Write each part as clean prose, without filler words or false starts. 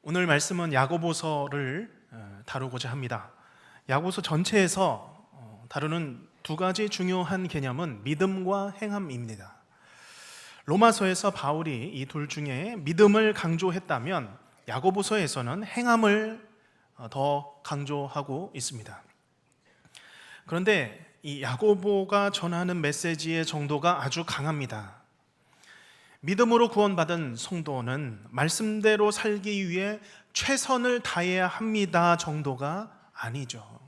오늘 말씀은 야고보서를 다루고자 합니다. 야고보서 전체에서 다루는 두 가지 중요한 개념은 믿음과 행함입니다. 로마서에서 바울이 이 둘 중에 믿음을 강조했다면 야고보서에서는 행함을 더 강조하고 있습니다. 그런데 이 야고보가 전하는 메시지의 정도가 아주 강합니다. 믿음으로 구원받은 성도는 말씀대로 살기 위해 최선을 다해야 합니다 정도가 아니죠.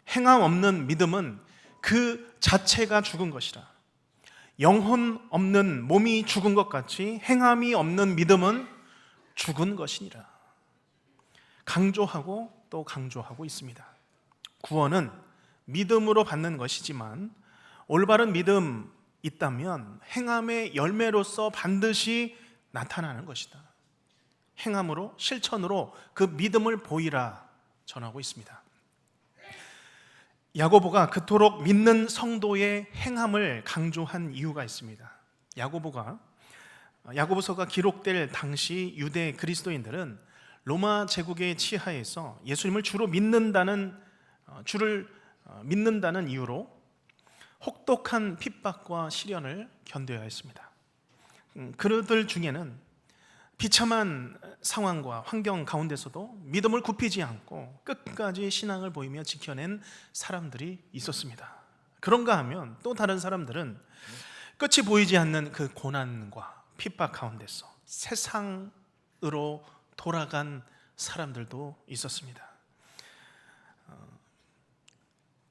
행함 없는 믿음은 그 자체가 죽은 것이라. 영혼 없는 몸이 죽은 것 같이 행함이 없는 믿음은 죽은 것이니라. 강조하고 또 강조하고 있습니다. 구원은 믿음으로 받는 것이지만 올바른 믿음 있다면 행함의 열매로서 반드시 나타나는 것이다. 행함으로, 실천으로 그 믿음을 보이라 전하고 있습니다. 야고보가 그토록 믿는 성도의 행함을 강조한 이유가 있습니다. 야고보서가 기록될 당시 유대 그리스도인들은 로마 제국의 치하에서 예수님을 주를 믿는다는 이유로 혹독한 핍박과 시련을 견뎌야 했습니다. 그들 중에는 비참한 상황과 환경 가운데서도 믿음을 굽히지 않고 끝까지 신앙을 보이며 지켜낸 사람들이 있었습니다. 그런가 하면 또 다른 사람들은 끝이 보이지 않는 그 고난과 핍박 가운데서 세상으로 돌아간 사람들도 있었습니다.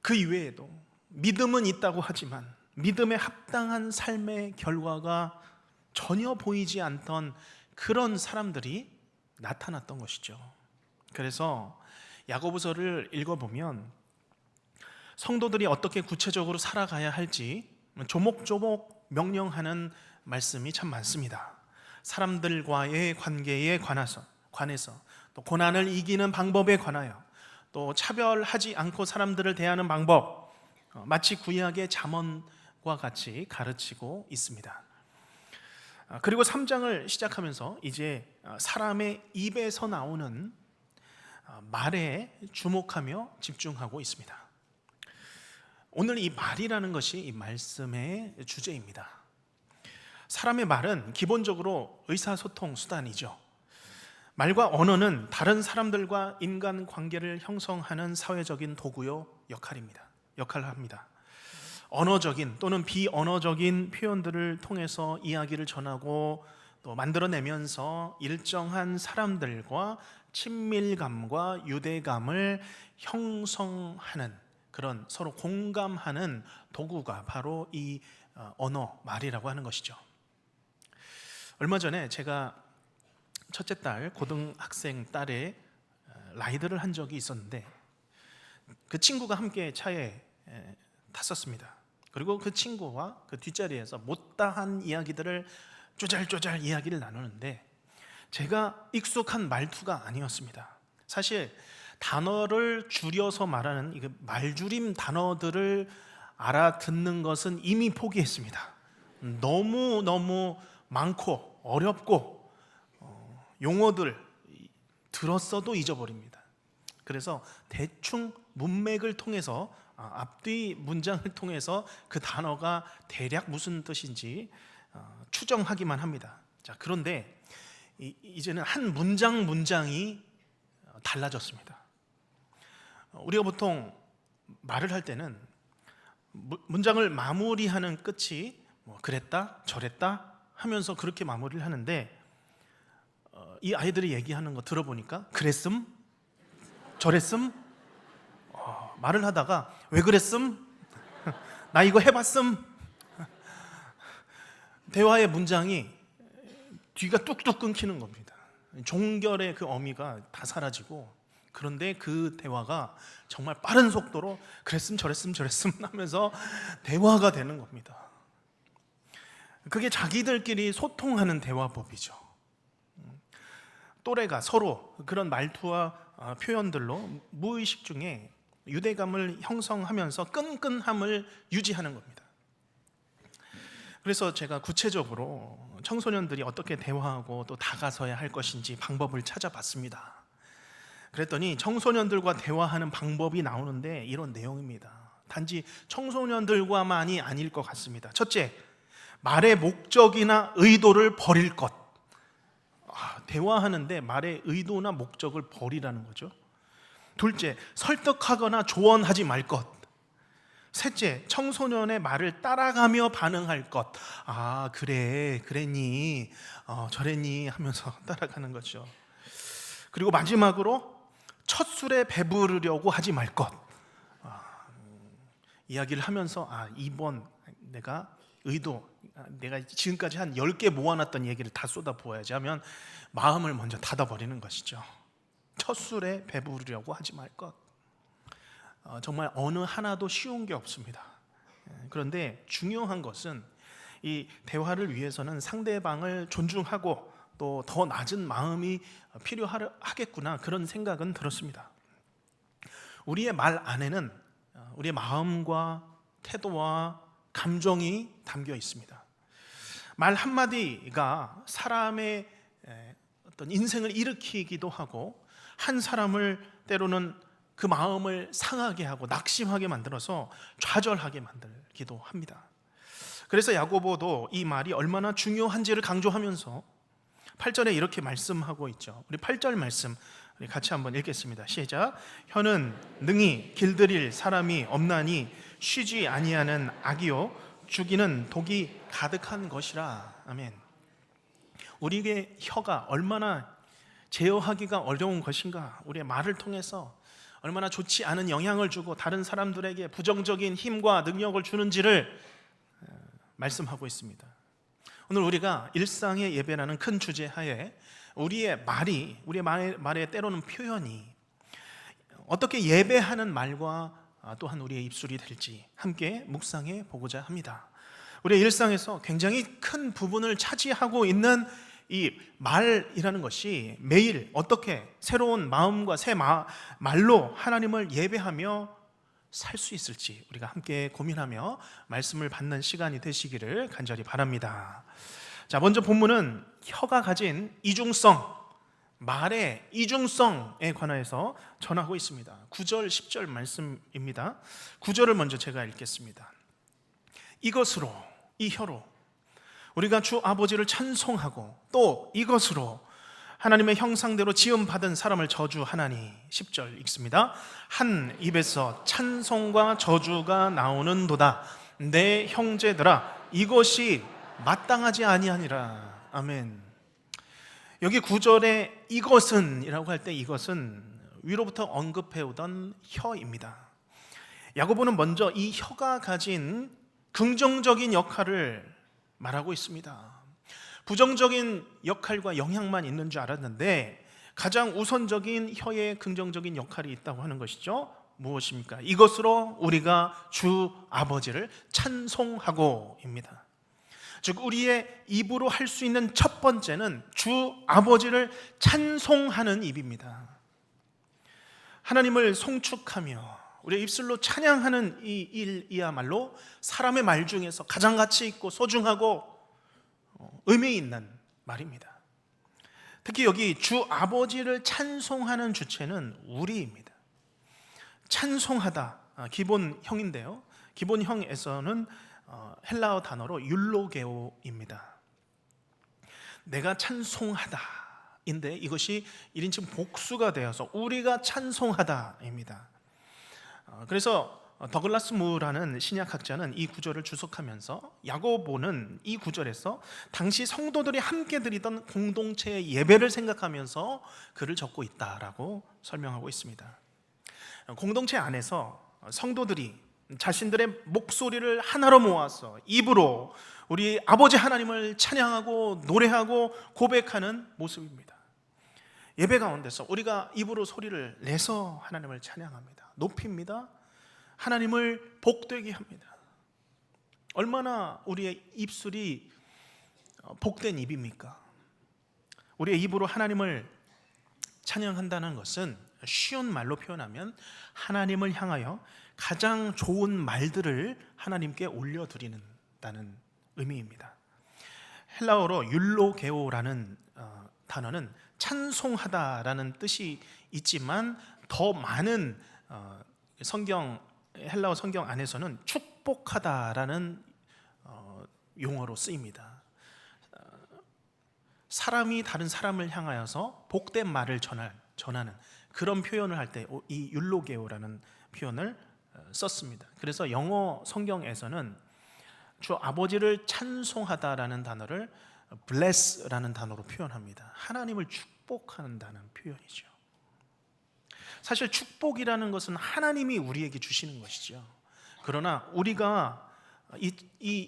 그 이외에도 믿음은 있다고 하지만 믿음에 합당한 삶의 결과가 전혀 보이지 않던 그런 사람들이 나타났던 것이죠. 그래서 야고보서를 읽어보면 성도들이 어떻게 구체적으로 살아가야 할지 조목조목 명령하는 말씀이 참 많습니다. 사람들과의 관계에 관해서 또 고난을 이기는 방법에 관하여 또 차별하지 않고 사람들을 대하는 방법, 마치 구약의 잠언과 같이 가르치고 있습니다. 그리고 3장을 시작하면서 이제 사람의 입에서 나오는 말에 주목하며 집중하고 있습니다. 오늘 이 말이라는 것이 이 말씀의 주제입니다. 사람의 말은 기본적으로 의사소통 수단이죠. 말과 언어는 다른 사람들과 인간관계를 형성하는 사회적인 도구요 역할을 합니다. 언어적인 또는 비언어적인 표현들을 통해서 이야기를 전하고 또 만들어내면서 일정한 사람들과 친밀감과 유대감을 형성하는 그런 서로 공감하는 도구가 바로 이 언어, 말이라고 하는 것이죠. 얼마 전에 제가 첫째 딸, 고등학생 딸의 라이드를 한 적이 있었는데 그 친구가 함께 차에 탔었습니다. 그리고 그 친구와 그 뒷자리에서 못다한 이야기들을 쪼잘쪼잘 이야기를 나누는데 제가 익숙한 말투가 아니었습니다. 사실 단어를 줄여서 말하는 말줄임 단어들을 알아듣는 것은 이미 포기했습니다. 너무 많고 어렵고 용어들 들었어도 잊어버립니다. 그래서 대충 문맥을 통해서 앞뒤 문장을 통해서 그 단어가 대략 무슨 뜻인지 추정하기만 합니다. 자, 그런데 이제는 한 문장이 달라졌습니다. 우리가 보통 말을 할 때는 문장을 마무리하는 끝이 그랬다 저랬다 하면서 그렇게 마무리를 하는데 이 아이들이 얘기하는 거 들어보니까 그랬음 저랬음 말을 하다가 왜 그랬음? 나 이거 해봤음? 대화의 문장이 뒤가 뚝뚝 끊기는 겁니다. 종결의 그 어미가 다 사라지고 그런데 그 대화가 정말 빠른 속도로 그랬음 저랬음 하면서 대화가 되는 겁니다. 그게 자기들끼리 소통하는 대화법이죠. 또래가 서로 그런 말투와 표현들로 무의식 중에 유대감을 형성하면서 끈끈함을 유지하는 겁니다. 그래서 제가 구체적으로 청소년들이 어떻게 대화하고 또 다가서야 할 것인지 방법을 찾아봤습니다. 그랬더니 청소년들과 대화하는 방법이 나오는데 이런 내용입니다. 단지 청소년들과만이 아닐 것 같습니다. 첫째, 말의 목적이나 의도를 버릴 것. 대화하는데 말의 의도나 목적을 버리라는 거죠. 둘째, 설득하거나 조언하지 말 것. 셋째, 청소년의 말을 따라가며 반응할 것. 그래, 그랬니, 저랬니 하면서 따라가는 거죠. 그리고 마지막으로 첫 술에 배부르려고 하지 말 것. 이야기를 하면서 이번 내가 지금까지 한 10개 모아놨던 얘기를 다 쏟아부어야지 하면 마음을 먼저 닫아버리는 것이죠. 첫 술에 배부르려고 하지 말 것. 정말 어느 하나도 쉬운 게 없습니다. 그런데 중요한 것은 이 대화를 위해서는 상대방을 존중하고 또 더 낮은 마음이 필요하겠구나, 그런 생각은 들었습니다. 우리의 말 안에는 우리의 마음과 태도와 감정이 담겨 있습니다. 말 한마디가 사람의 어떤 인생을 일으키기도 하고 한 사람을 때로는 그 마음을 상하게 하고 낙심하게 만들어서 좌절하게 만들기도 합니다. 그래서 야고보도 이 말이 얼마나 중요한지를 강조하면서 8절에 이렇게 말씀하고 있죠. 우리 8절 말씀 우리 같이 한번 읽겠습니다. 시작. 혀는 능히 길들일 사람이 없나니 쉬지 아니하는 악이요 죽이는 독이 가득한 것이라. 아멘. 우리에게 혀가 얼마나 제어하기가 어려운 것인가, 우리의 말을 통해서 얼마나 좋지 않은 영향을 주고 다른 사람들에게 부정적인 힘과 능력을 주는지를 말씀하고 있습니다. 오늘 우리가 일상의 예배라는 큰 주제 하에 우리의 말의 때로는 표현이 어떻게 예배하는 말과 또한 우리의 입술이 될지 함께 묵상해 보고자 합니다. 우리의 일상에서 굉장히 큰 부분을 차지하고 있는 이 말이라는 것이 매일 어떻게 새로운 마음과 새 말로 하나님을 예배하며 살 수 있을지 우리가 함께 고민하며 말씀을 받는 시간이 되시기를 간절히 바랍니다. 자, 먼저 본문은 혀가 가진 이중성, 말의 이중성에 관하여서 전하고 있습니다. 9절, 10절 말씀입니다. 9절을 먼저 제가 읽겠습니다. 이것으로, 이 혀로 우리가 주 아버지를 찬송하고 또 이것으로 하나님의 형상대로 지음받은 사람을 저주하나니. 10절 읽습니다. 한 입에서 찬송과 저주가 나오는도다. 내 형제들아, 이것이 마땅하지 아니하니라. 아멘. 여기 9절에 이것은 이라고 할 때 이것은 위로부터 언급해오던 혀입니다. 야고보는 먼저 이 혀가 가진 긍정적인 역할을 말하고 있습니다. 부정적인 역할과 영향만 있는 줄 알았는데 가장 우선적인 혀의 긍정적인 역할이 있다고 하는 것이죠. 무엇입니까? 이것으로 우리가 주 아버지를 찬송하고입니다. 즉 우리의 입으로 할 수 있는 첫 번째는 주 아버지를 찬송하는 입입니다. 하나님을 송축하며 우리의 입술로 찬양하는 이 일이야말로 사람의 말 중에서 가장 가치 있고 소중하고 의미 있는 말입니다. 특히 여기 주 아버지를 찬송하는 주체는 우리입니다. 찬송하다, 기본형인데요. 기본형에서는 헬라어 단어로 율로게오입니다. 내가 찬송하다 인데 이것이 1인칭 복수가 되어서 우리가 찬송하다입니다. 그래서 더글라스 무라는 신약학자는 이 구절을 주석하면서 야고보는 이 구절에서 당시 성도들이 함께 드리던 공동체의 예배를 생각하면서 글을 적고 있다라고 설명하고 있습니다. 공동체 안에서 성도들이 자신들의 목소리를 하나로 모아서 입으로 우리 아버지 하나님을 찬양하고 노래하고 고백하는 모습입니다. 예배 가운데서 우리가 입으로 소리를 내서 하나님을 찬양합니다. 높입니다. 하나님을 복되게 합니다. 얼마나 우리의 입술이 복된 입입니까? 우리의 입으로 하나님을 찬양한다는 것은 쉬운 말로 표현하면 하나님을 향하여 가장 좋은 말들을 하나님께 올려드린다는 의미입니다. 헬라어로 율로게오라는 단어는 찬송하다라는 뜻이 있지만 더 많은 헬라어 성경 안에서는 축복하다라는 용어로 쓰입니다. 사람이 다른 사람을 향하여서 복된 말을 전하는 그런 표현을 할 때 이 율로게오라는 표현을 썼습니다. 그래서 영어 성경에서는 주 아버지를 찬송하다라는 단어를 bless라는 단어로 표현합니다. 하나님을 축복한다는 표현이죠. 사실 축복이라는 것은 하나님이 우리에게 주시는 것이죠. 그러나 우리가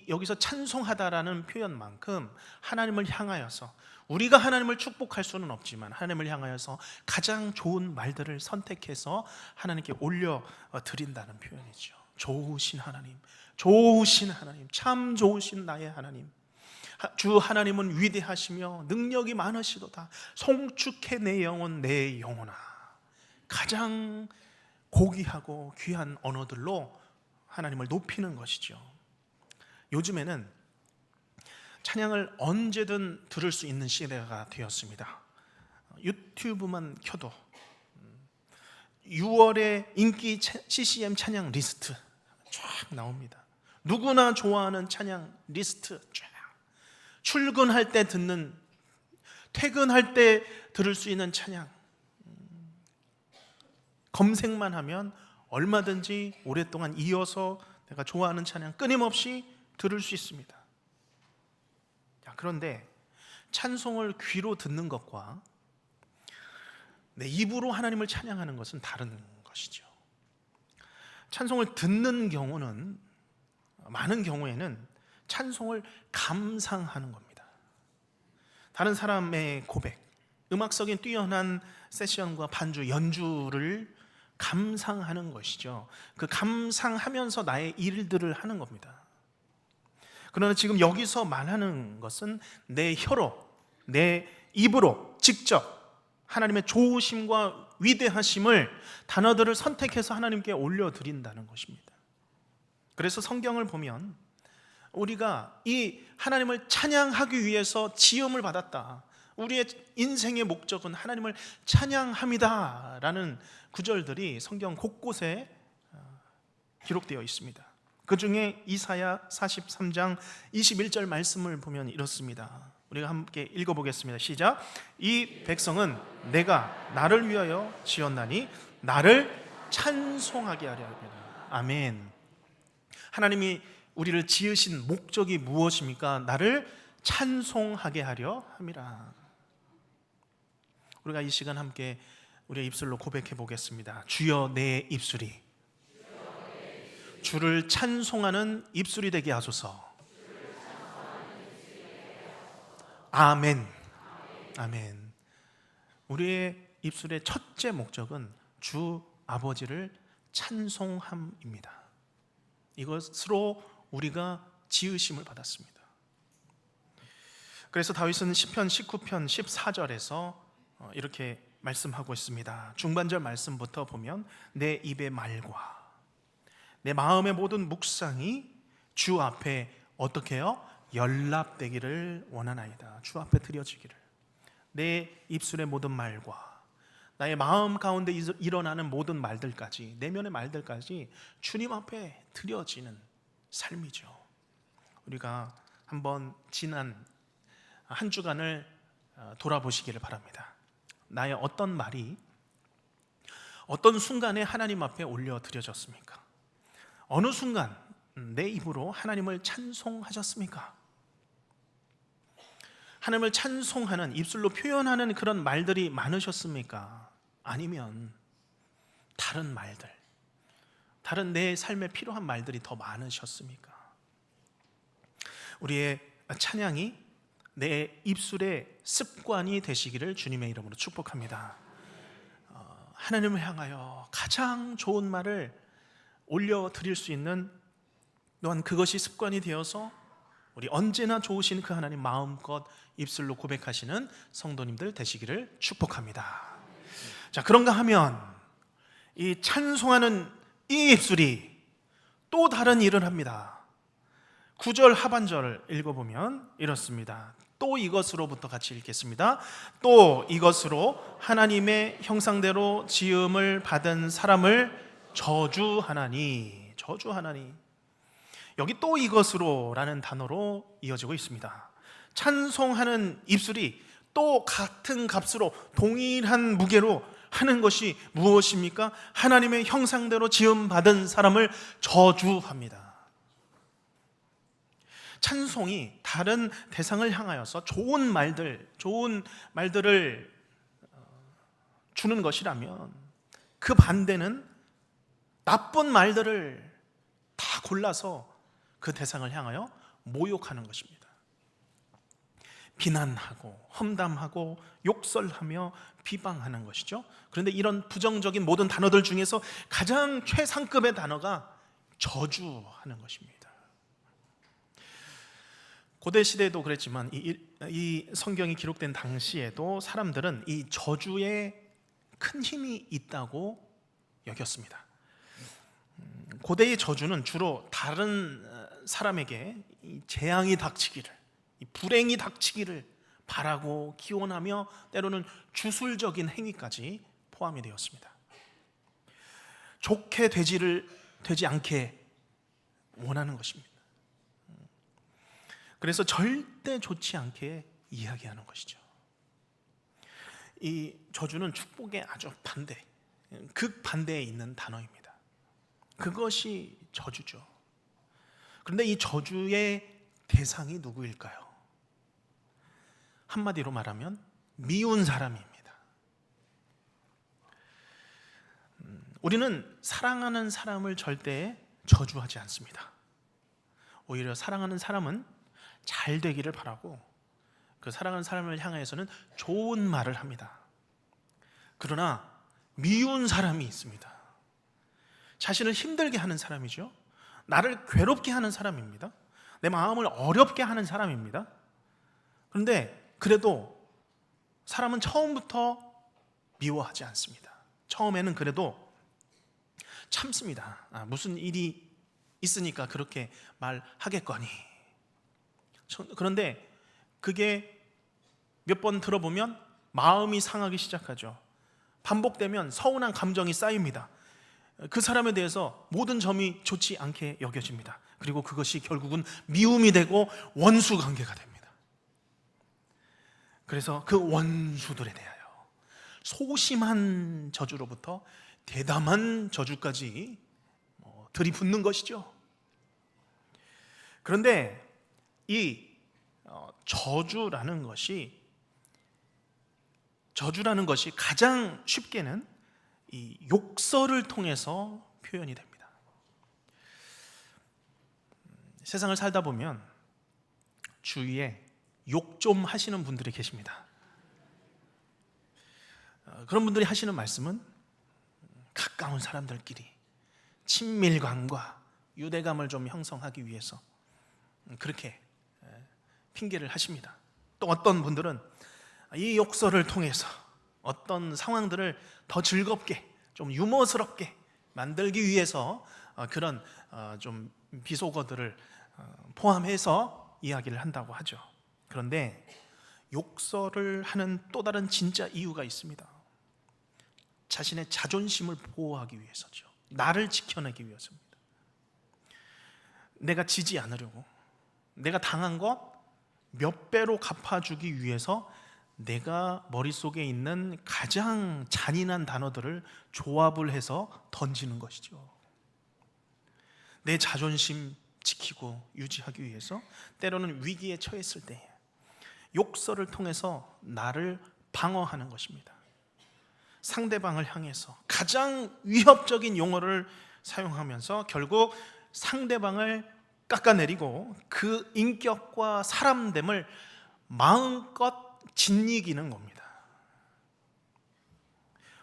여기서 찬송하다라는 표현만큼 하나님을 향하여서 우리가 하나님을 축복할 수는 없지만 하나님을 향하여서 가장 좋은 말들을 선택해서 하나님께 올려드린다는 표현이죠. 좋으신 하나님, 좋으신 하나님, 참 좋으신 나의 하나님, 주 하나님은 위대하시며 능력이 많으시도다. 송축해 내 영혼 내 영혼아. 가장 고귀하고 귀한 언어들로 하나님을 높이는 것이죠. 요즘에는 찬양을 언제든 들을 수 있는 시대가 되었습니다. 유튜브만 켜도 6월의 인기 CCM 찬양 리스트 쫙 나옵니다. 누구나 좋아하는 찬양 리스트 쫙. 출근할 때 듣는, 퇴근할 때 들을 수 있는 찬양. 검색만 하면 얼마든지 오랫동안 이어서 내가 좋아하는 찬양 끊임없이 들을 수 있습니다. 그런데 찬송을 귀로 듣는 것과 내 입으로 하나님을 찬양하는 것은 다른 것이죠. 찬송을 듣는 경우는 많은 경우에는 찬송을 감상하는 겁니다. 다른 사람의 고백, 음악적인 뛰어난 세션과 반주, 연주를 감상하는 것이죠. 그 감상하면서 나의 일들을 하는 겁니다. 그러나 지금 여기서 말하는 것은 내 혀로, 내 입으로 직접 하나님의 좋으심과 위대하심을, 단어들을 선택해서 하나님께 올려드린다는 것입니다. 그래서 성경을 보면 우리가 이 하나님을 찬양하기 위해서 지음을 받았다, 우리의 인생의 목적은 하나님을 찬양함이다 라는 구절들이 성경 곳곳에 기록되어 있습니다. 그 중에 이사야 43장 21절 말씀을 보면 이렇습니다. 우리가 함께 읽어보겠습니다. 시작. 이 백성은 내가 나를 위하여 지었나니 나를 찬송하게 하려 합니다. 아멘. 하나님이 우리를 지으신 목적이 무엇입니까? 나를 찬송하게 하려 함이라. 우리가 이 시간 함께 우리의 입술로 고백해 보겠습니다. 주여 내 입술이 주를 찬송하는 입술이 되게 하소서. 아멘. 아멘. 우리의 입술의 첫째 목적은 주 아버지를 찬송함입니다. 이것으로 우리가 지으심을 받았습니다. 그래서 다윗은 시편 19편 14절에서 이렇게 말씀하고 있습니다. 중반절 말씀부터 보면 내 입의 말과 내 마음의 모든 묵상이 주 앞에 어떻게 해요? 연락되기를 원하나이다. 주 앞에 드려지기를. 내 입술의 모든 말과 나의 마음 가운데 일어나는 모든 말들까지, 내면의 말들까지 주님 앞에 드려지는 삶이죠. 우리가 한번 지난 한 주간을 돌아보시기를 바랍니다. 나의 어떤 말이 어떤 순간에 하나님 앞에 올려드려졌습니까? 어느 순간 내 입으로 하나님을 찬송하셨습니까? 하나님을 찬송하는, 입술로 표현하는 그런 말들이 많으셨습니까? 아니면 다른 말들, 다른 내 삶에 필요한 말들이 더 많으셨습니까? 우리의 찬양이 내 입술의 습관이 되시기를 주님의 이름으로 축복합니다. 하나님을 향하여 가장 좋은 말을 올려드릴 수 있는, 또한 그것이 습관이 되어서 우리 언제나 좋으신 그 하나님 마음껏 입술로 고백하시는 성도님들 되시기를 축복합니다. 자, 그런가 하면 이 찬송하는 이 입술이 또 다른 일을 합니다. 9절 하반절을 읽어보면 이렇습니다. 또 이것으로부터 같이 읽겠습니다. 또 이것으로 하나님의 형상대로 지음을 받은 사람을 저주하나니. 저주하나니. 여기 또 이것으로라는 단어로 이어지고 있습니다. 찬송하는 입술이 또 같은 값으로 동일한 무게로 하는 것이 무엇입니까? 하나님의 형상대로 지음받은 사람을 저주합니다. 찬송이 다른 대상을 향하여서 좋은 말들을 주는 것이라면 그 반대는 나쁜 말들을 다 골라서 그 대상을 향하여 모욕하는 것입니다. 비난하고 험담하고 욕설하며 비방하는 것이죠. 그런데 이런 부정적인 모든 단어들 중에서 가장 최상급의 단어가 저주하는 것입니다. 고대 시대에도 그랬지만 이 성경이 기록된 당시에도 사람들은 이 저주에 큰 힘이 있다고 여겼습니다. 고대의 저주는 주로 다른 사람에게 재앙이 닥치기를, 불행이 닥치기를 바라고 기원하며 때로는 주술적인 행위까지 포함이 되었습니다. 좋게 되지 않게 원하는 것입니다. 그래서 절대 좋지 않게 이야기하는 것이죠. 이 저주는 축복의 아주 극반대에 있는 단어입니다. 그것이 저주죠. 그런데 이 저주의 대상이 누구일까요? 한마디로 말하면 미운 사람입니다. 우리는 사랑하는 사람을 절대 저주하지 않습니다. 오히려 사랑하는 사람은 잘 되기를 바라고 그 사랑하는 사람을 향해서는 좋은 말을 합니다. 그러나 미운 사람이 있습니다. 자신을 힘들게 하는 사람이죠. 나를 괴롭게 하는 사람입니다. 내 마음을 어렵게 하는 사람입니다. 그런데 그래도 사람은 처음부터 미워하지 않습니다. 처음에는 그래도 참습니다. 무슨 일이 있으니까 그렇게 말하겠거니. 그런데 그게 몇 번 들어보면 마음이 상하기 시작하죠. 반복되면 서운한 감정이 쌓입니다. 그 사람에 대해서 모든 점이 좋지 않게 여겨집니다. 그리고 그것이 결국은 미움이 되고 원수 관계가 됩니다. 그래서 그 원수들에 대하여 소심한 저주로부터 대담한 저주까지 들이붓는 것이죠. 그런데 이 저주라는 것이 가장 쉽게는 이 욕설을 통해서 표현이 됩니다. 세상을 살다 보면 주위에 욕 좀 하시는 분들이 계십니다. 그런 분들이 하시는 말씀은 가까운 사람들끼리 친밀감과 유대감을 좀 형성하기 위해서 그렇게 핑계를 하십니다. 또 어떤 분들은 이 욕설을 통해서 어떤 상황들을 더 즐겁게, 좀 유머스럽게 만들기 위해서 그런 좀 비속어들을 포함해서 이야기를 한다고 하죠. 그런데 욕설을 하는 또 다른 진짜 이유가 있습니다. 자신의 자존심을 보호하기 위해서죠. 나를 지켜내기 위해서입니다. 내가 지지 않으려고, 내가 당한 것 몇 배로 갚아주기 위해서 내가 머릿속에 있는 가장 잔인한 단어들을 조합을 해서 던지는 것이죠. 내 자존심 지키고 유지하기 위해서 때로는 위기에 처했을 때 욕설을 통해서 나를 방어하는 것입니다. 상대방을 향해서 가장 위협적인 용어를 사용하면서 결국 상대방을 깎아내리고 그 인격과 사람됨을 마음껏 짓이기는 겁니다.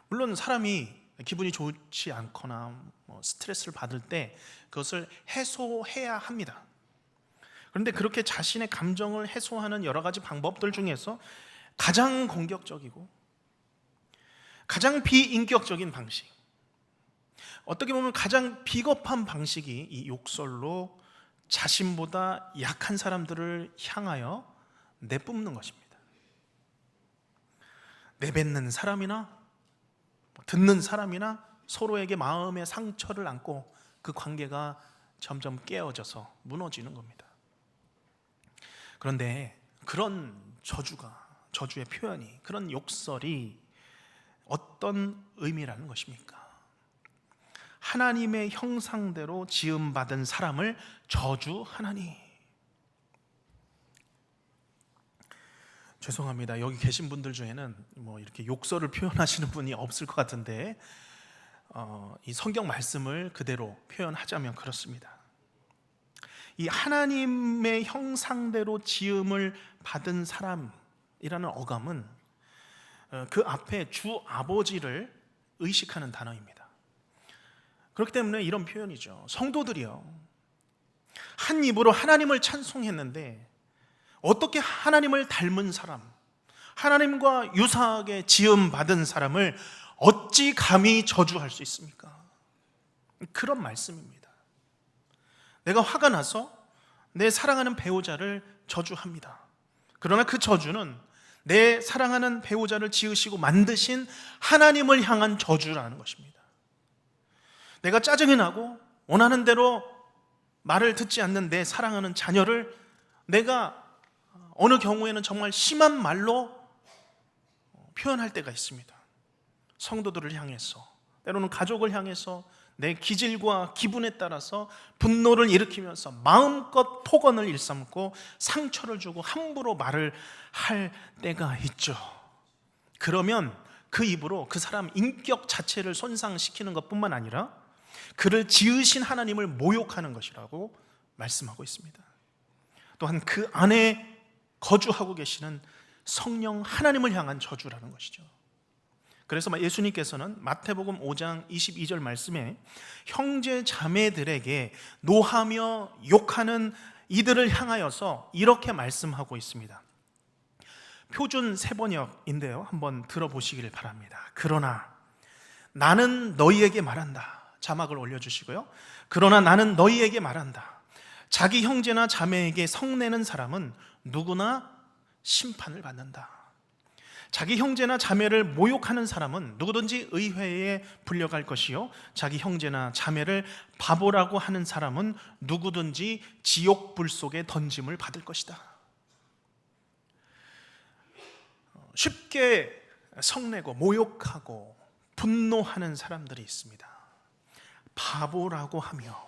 물론 사람이 기분이 좋지 않거나 스트레스를 받을 때 그것을 해소해야 합니다. 그런데 그렇게 자신의 감정을 해소하는 여러 가지 방법들 중에서 가장 공격적이고 가장 비인격적인 방식, 어떻게 보면 가장 비겁한 방식이 이 욕설로 자신보다 약한 사람들을 향하여 내뿜는 것입니다. 내뱉는 사람이나 듣는 사람이나 서로에게 마음의 상처를 안고 그 관계가 점점 깨어져서 무너지는 겁니다. 그런데 그런 저주의 표현이, 그런 욕설이 어떤 의미라는 것입니까? 하나님의 형상대로 지음받은 사람을 저주하나니. 죄송합니다. 여기 계신 분들 중에는 이렇게 욕설을 표현하시는 분이 없을 것 같은데 이 성경 말씀을 그대로 표현하자면 그렇습니다. 이 하나님의 형상대로 지음을 받은 사람이라는 어감은 그 앞에 주 아버지를 의식하는 단어입니다. 그렇기 때문에 이런 표현이죠. 성도들이요, 한 입으로 하나님을 찬송했는데 어떻게 하나님을 닮은 사람, 하나님과 유사하게 지음받은 사람을 어찌 감히 저주할 수 있습니까? 그런 말씀입니다. 내가 화가 나서 내 사랑하는 배우자를 저주합니다. 그러나 그 저주는 내 사랑하는 배우자를 지으시고 만드신 하나님을 향한 저주라는 것입니다. 내가 짜증이 나고 원하는 대로 말을 듣지 않는 내 사랑하는 자녀를 내가 어느 경우에는 정말 심한 말로 표현할 때가 있습니다. 성도들을 향해서, 때로는 가족을 향해서 내 기질과 기분에 따라서 분노를 일으키면서 마음껏 폭언을 일삼고 상처를 주고 함부로 말을 할 때가 있죠. 그러면 그 입으로 그 사람 인격 자체를 손상시키는 것뿐만 아니라 그를 지으신 하나님을 모욕하는 것이라고 말씀하고 있습니다. 또한 그 안에 거주하고 계시는 성령 하나님을 향한 저주라는 것이죠. 그래서 예수님께서는 마태복음 5장 22절 말씀에 형제 자매들에게 노하며 욕하는 이들을 향하여서 이렇게 말씀하고 있습니다. 표준 세번역인데요, 한번 들어보시기를 바랍니다. 그러나 나는 너희에게 말한다. 자막을 올려주시고요. 그러나 나는 너희에게 말한다. 자기 형제나 자매에게 성내는 사람은 누구나 심판을 받는다. 자기 형제나 자매를 모욕하는 사람은 누구든지 의회에 불려갈 것이요, 자기 형제나 자매를 바보라고 하는 사람은 누구든지 지옥 불 속에 던짐을 받을 것이다. 쉽게 성내고 모욕하고 분노하는 사람들이 있습니다. 바보라고 하며,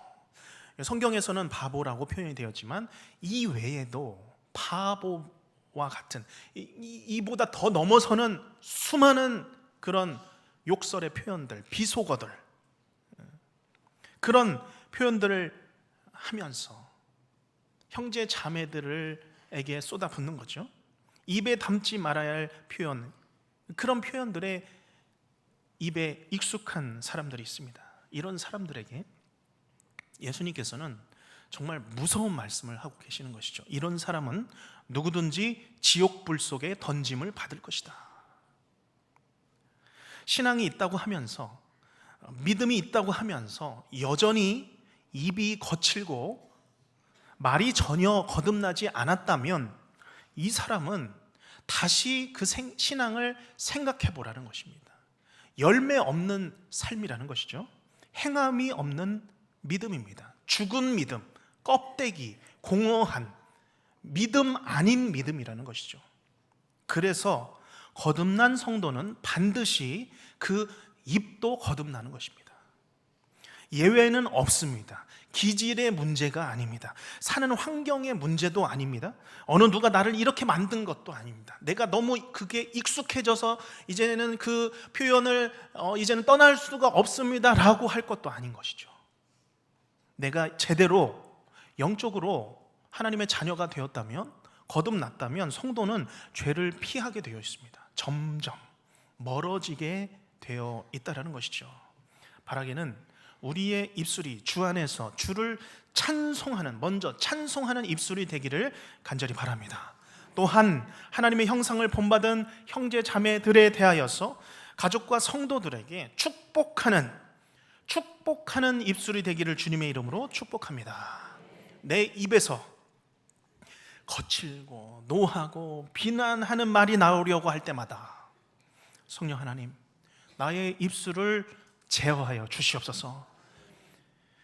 성경에서는 바보라고 표현이 되었지만 이 외에도 바보와 같은, 이보다 더 넘어서는 수많은 그런 욕설의 표현들, 비속어들, 그런 표현들을 하면서 형제 자매들에게 쏟아붓는 거죠. 입에 담지 말아야 할 표현, 그런 표현들에 입에 익숙한 사람들이 있습니다. 이런 사람들에게 예수님께서는 정말 무서운 말씀을 하고 계시는 것이죠. 이런 사람은 누구든지 지옥불 속에 던짐을 받을 것이다. 신앙이 있다고 하면서, 믿음이 있다고 하면서 여전히 입이 거칠고 말이 전혀 거듭나지 않았다면 이 사람은 다시 그 신앙을 생각해 보라는 것입니다. 열매 없는 삶이라는 것이죠. 행함이 없는 믿음입니다. 죽은 믿음, 껍데기, 공허한 믿음 아닌 믿음이라는 것이죠. 그래서 거듭난 성도는 반드시 그 입도 거듭나는 것입니다. 예외는 없습니다. 기질의 문제가 아닙니다. 사는 환경의 문제도 아닙니다. 어느 누가 나를 이렇게 만든 것도 아닙니다. 내가 너무 그게 익숙해져서 이제는 그 표현을 이제는 떠날 수가 없습니다 라고 할 것도 아닌 것이죠. 내가 제대로 영적으로 하나님의 자녀가 되었다면, 거듭났다면 성도는 죄를 피하게 되어 있습니다. 점점 멀어지게 되어 있다는 것이죠. 바라기는 우리의 입술이 주 안에서 주를 찬송하는, 먼저 찬송하는 입술이 되기를 간절히 바랍니다. 또한 하나님의 형상을 본받은 형제 자매들에 대하여서 가족과 성도들에게 축복하는 입술이 되기를 주님의 이름으로 축복합니다. 내 입에서 거칠고 노하고 비난하는 말이 나오려고 할 때마다 성령 하나님, 나의 입술을 제어하여 주시옵소서.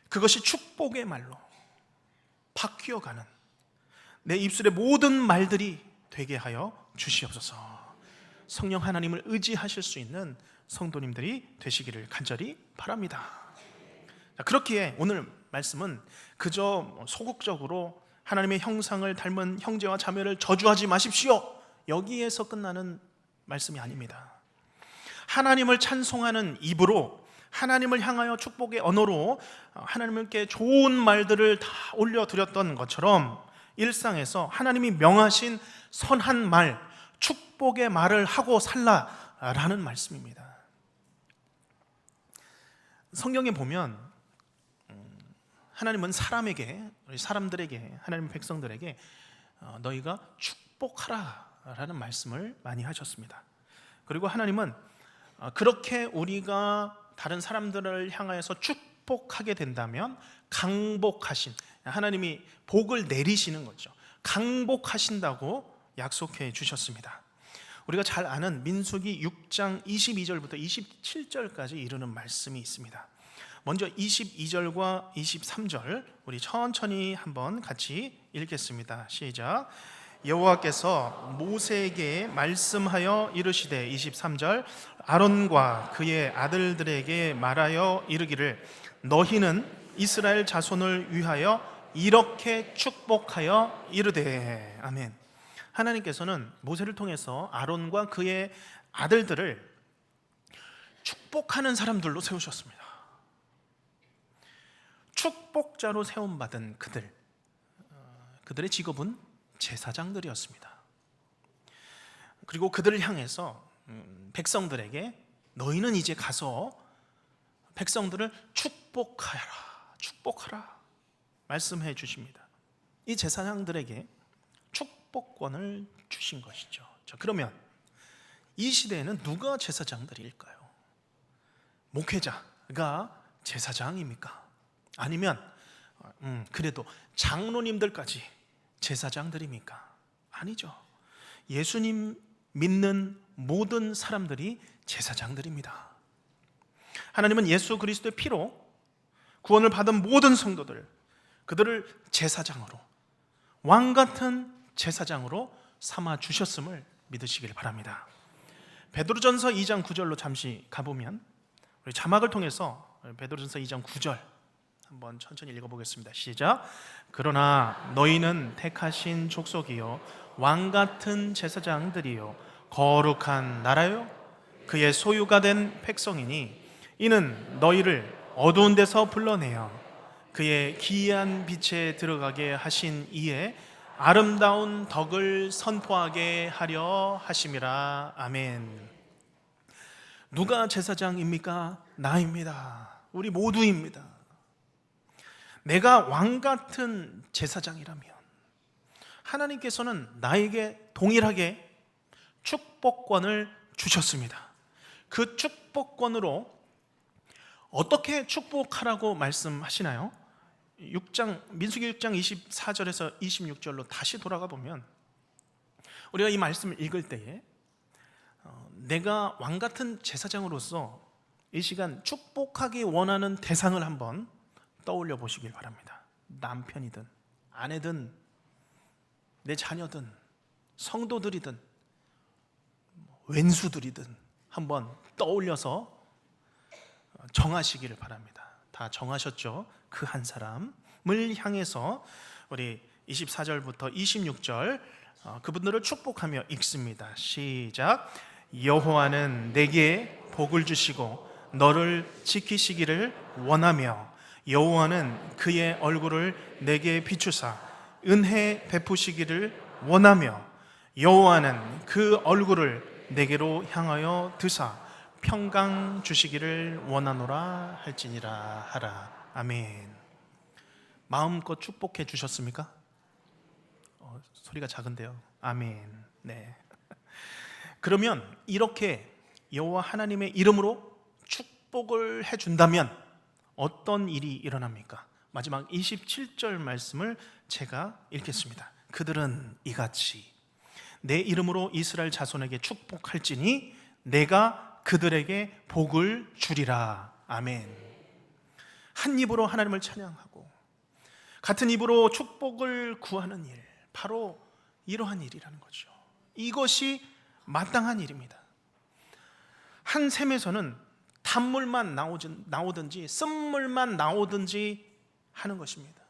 그것이 축복의 말로 바뀌어가는 내 입술의 모든 말들이 되게 하여 주시옵소서. 성령 하나님을 의지하실 수 있는 성도님들이 되시기를 간절히 바랍니다. 그렇기에 오늘 말씀은 그저 소극적으로 하나님의 형상을 닮은 형제와 자매를 저주하지 마십시오, 여기에서 끝나는 말씀이 아닙니다. 하나님을 찬송하는 입으로, 하나님을 향하여 축복의 언어로 하나님께 좋은 말들을 다 올려드렸던 것처럼 일상에서 하나님이 명하신 선한 말, 축복의 말을 하고 살라라는 말씀입니다. 성경에 보면 하나님은 사람들에게, 하나님 백성들에게 너희가 축복하라라는 말씀을 많이 하셨습니다. 그리고 하나님은 그렇게 우리가 다른 사람들을 향하여서 축복하게 된다면 강복하신, 하나님이 복을 내리시는 거죠. 강복하신다고 약속해 주셨습니다. 우리가 잘 아는 민수기 6장 22절부터 27절까지 이르는 말씀이 있습니다. 먼저 22절과 23절 우리 천천히 한번 같이 읽겠습니다. 시작. 여호와께서 모세에게 말씀하여 이르시되 23절 아론과 그의 아들들에게 말하여 이르기를 너희는 이스라엘 자손을 위하여 이렇게 축복하여 이르되. 아멘. 하나님께서는 모세를 통해서 아론과 그의 아들들을 축복하는 사람들로 세우셨습니다. 축복자로 세움받은 그들의 직업은 제사장들이었습니다. 그리고 그들을 향해서 백성들에게 너희는 이제 가서 백성들을 축복하라 말씀해 주십니다. 이 제사장들에게 축복권을 주신 것이죠. 자, 그러면 이 시대에는 누가 제사장들일까요? 목회자가 제사장입니까? 아니면 그래도 장로님들까지 제사장들입니까? 아니죠. 예수님 믿는 모든 사람들이 제사장들입니다. 하나님은 예수 그리스도의 피로 구원을 받은 모든 성도들, 그들을 제사장으로, 왕같은 제사장으로 삼아 주셨음을 믿으시길 바랍니다. 베드로전서 2장 9절로 잠시 가보면 우리 자막을 통해서 베드로전서 2장 9절 한번 천천히 읽어보겠습니다. 시작. 그러나 너희는 택하신 족속이요 왕같은 제사장들이요 거룩한 나라요 그의 소유가 된 백성이니 이는 너희를 어두운 데서 불러내어 그의 기이한 빛에 들어가게 하신 이에 아름다운 덕을 선포하게 하려 하심이라. 아멘. 누가 제사장입니까? 나입니다. 우리 모두입니다. 내가 왕같은 제사장이라면 하나님께서는 나에게 동일하게 축복권을 주셨습니다. 그 축복권으로 어떻게 축복하라고 말씀하시나요? 민수기 6장 24절에서 26절로 다시 돌아가 보면 우리가 이 말씀을 읽을 때에 내가 왕같은 제사장으로서 이 시간 축복하기 원하는 대상을 한번 떠올려 보시길 바랍니다. 남편이든 아내든 내 자녀든 성도들이든 왼수들이든 한번 떠올려서 정하시기를 바랍니다. 다 정하셨죠? 그 한 사람을 향해서 우리 24절부터 26절 그분들을 축복하며 읽습니다. 시작. 여호와는 내게 복을 주시고 너를 지키시기를 원하며 여호와는 그의 얼굴을 내게 비추사 은혜 베푸시기를 원하며 여호와는 그 얼굴을 내게로 향하여 드사 평강 주시기를 원하노라 할지니라 하라. 아멘. 마음껏 축복해 주셨습니까? 소리가 작은데요. 아멘. 네. 그러면 이렇게 여호와 하나님의 이름으로 축복을 해준다면 어떤 일이 일어납니까? 마지막 27절 말씀을 제가 읽겠습니다. 그들은 이같이 내 이름으로 이스라엘 자손에게 축복할지니 내가 그들에게 복을 주리라. 아멘. 한 입으로 하나님을 찬양하고 같은 입으로 축복을 구하는 일, 바로 이러한 일이라는 거죠. 이것이 마땅한 일입니다. 한 샘에서는 단물만 나오든지 쓴물만 나오든지 하는 것입니다.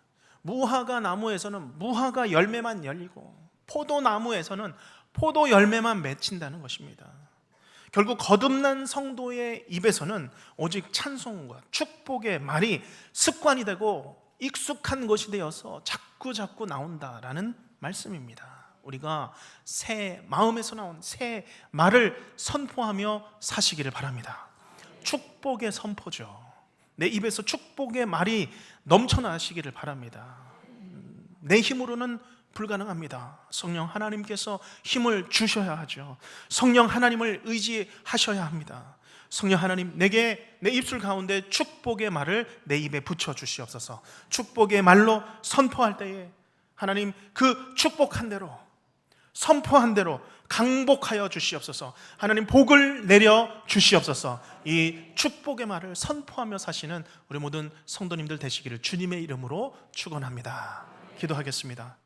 무화과 나무에서는 무화과 열매만 열리고 포도나무에서는 포도 열매만 맺힌다는 것입니다. 결국 거듭난 성도의 입에서는 오직 찬송과 축복의 말이 습관이 되고 익숙한 것이 되어서 자꾸 나온다라는 말씀입니다. 우리가 새 마음에서 나온 새 말을 선포하며 사시기를 바랍니다. 축복의 선포죠. 내 입에서 축복의 말이 넘쳐나시기를 바랍니다. 내 힘으로는 불가능합니다. 성령 하나님께서 힘을 주셔야 하죠. 성령 하나님을 의지하셔야 합니다. 성령 하나님, 내게 내 입술 가운데 축복의 말을 내 입에 붙여 주시옵소서. 축복의 말로 선포할 때에 하나님 그 축복한 대로, 선포한 대로 강복하여 주시옵소서. 하나님 복을 내려 주시옵소서. 이 축복의 말을 선포하며 사시는 우리 모든 성도님들 되시기를 주님의 이름으로 축원합니다. 기도하겠습니다.